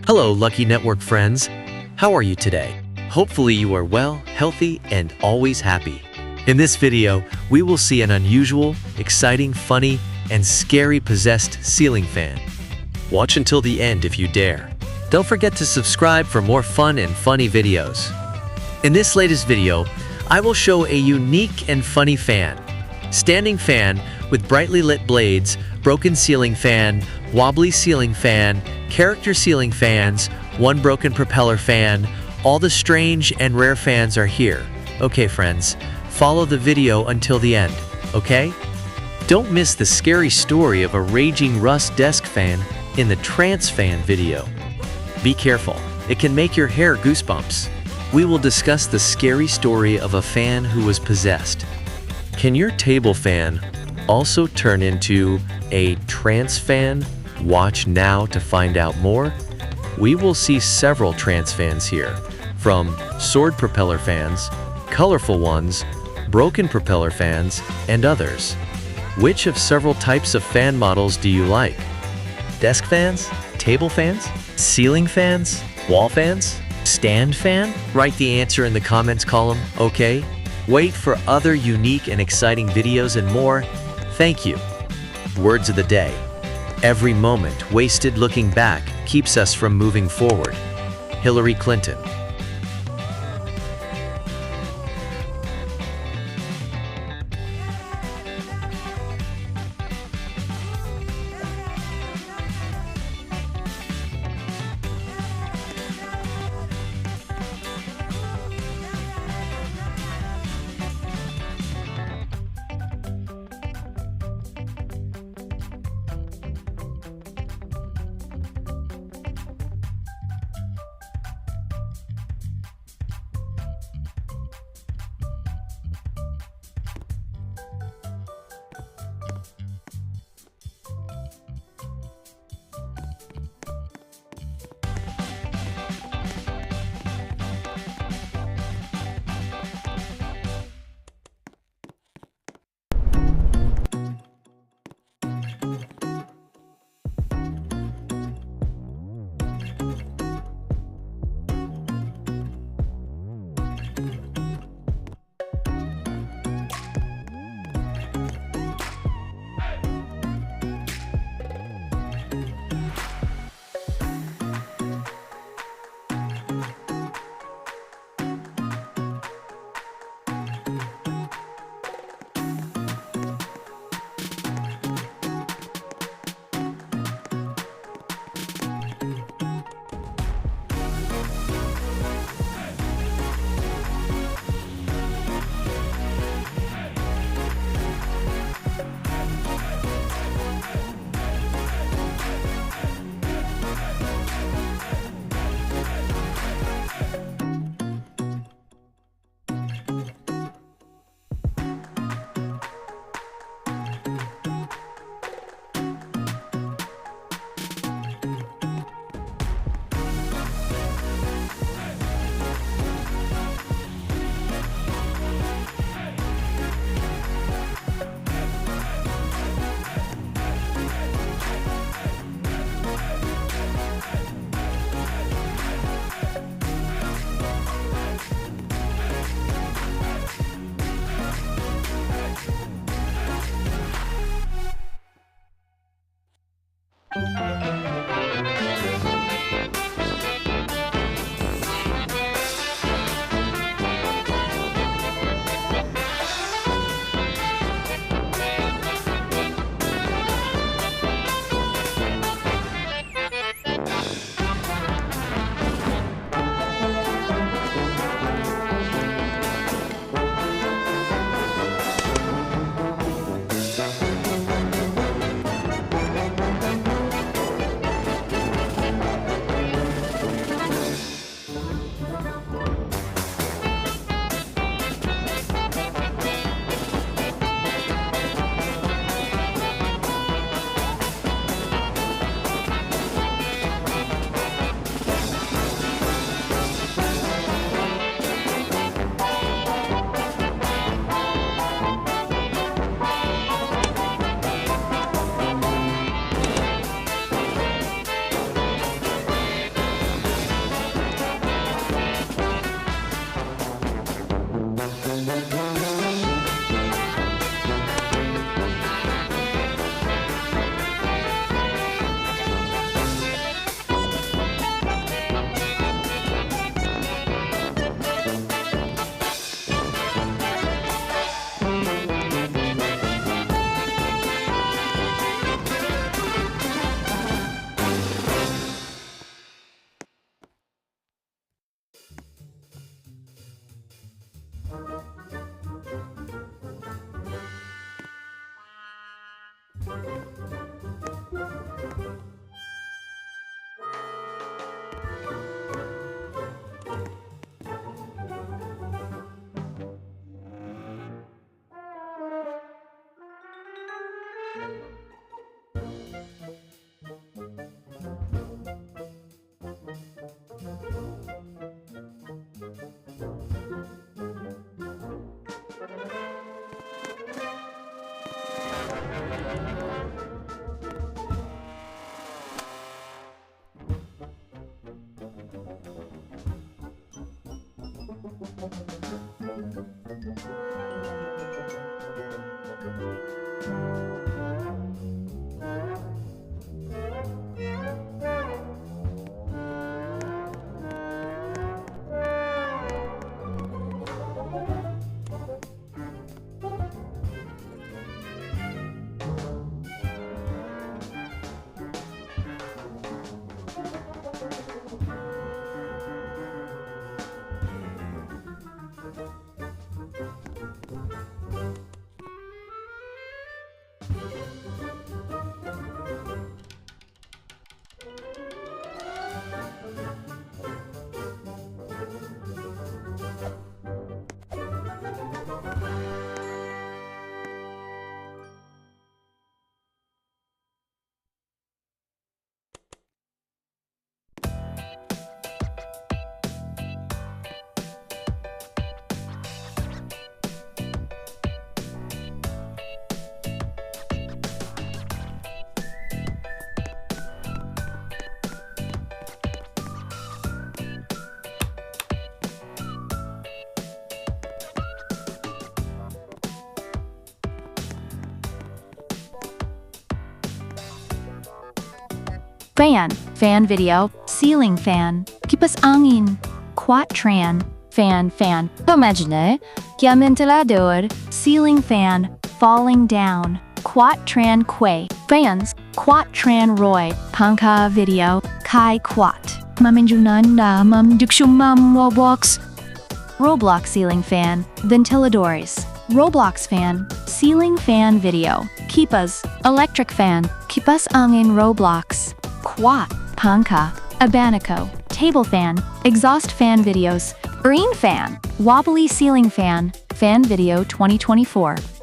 Hello, Lucky Network friends. How are you today? Hopefully you are well, healthy, and always happy. In this video, we will see an unusual, exciting, funny, and scary possessed ceiling fan. Watch until the end if you dare. Don't forget to subscribe for more fun and funny videos. In this latest video, I will show a unique and funny fan. Standing fan with brightly lit blades, broken ceiling fan, wobbly ceiling fan, character ceiling fans, one broken propeller fan. All the strange and rare fans are here. Okay friends, follow the video until the end, okay? Don't miss the scary story of a raging rust desk fan in the trance fan video. Be careful, it can make your hair goosebumps. We will discuss the scary story of a fan who was possessed. Can your table fan also turn into a trance fan? Watch now to find out more. We will see several trance fans here, from sword propeller fans, colorful ones, broken propeller fans, and others. Which of several types of fan models do you like? Desk fans? Table fans? Ceiling fans? Wall fans? Stand fan? Write the answer in the comments column, okay? Wait for other unique and exciting videos and more. Thank you. Words of the day. Every moment wasted looking back keeps us from moving forward. Hillary Clinton. fan video, ceiling fan, Kipas Angin, quattran, fan, Imagine que ventilador, ceiling fan, falling down, quattran fans, quattran roy, panka video, kai quat, maminjunan na mamdukshumam Roblox ceiling fan, ventiladores, Roblox fan, ceiling fan video, Kipas, electric fan, Kipas Angin Roblox, quat, panka, abanico, table fan, exhaust fan videos, green fan, wobbly ceiling fan, fan video 2024.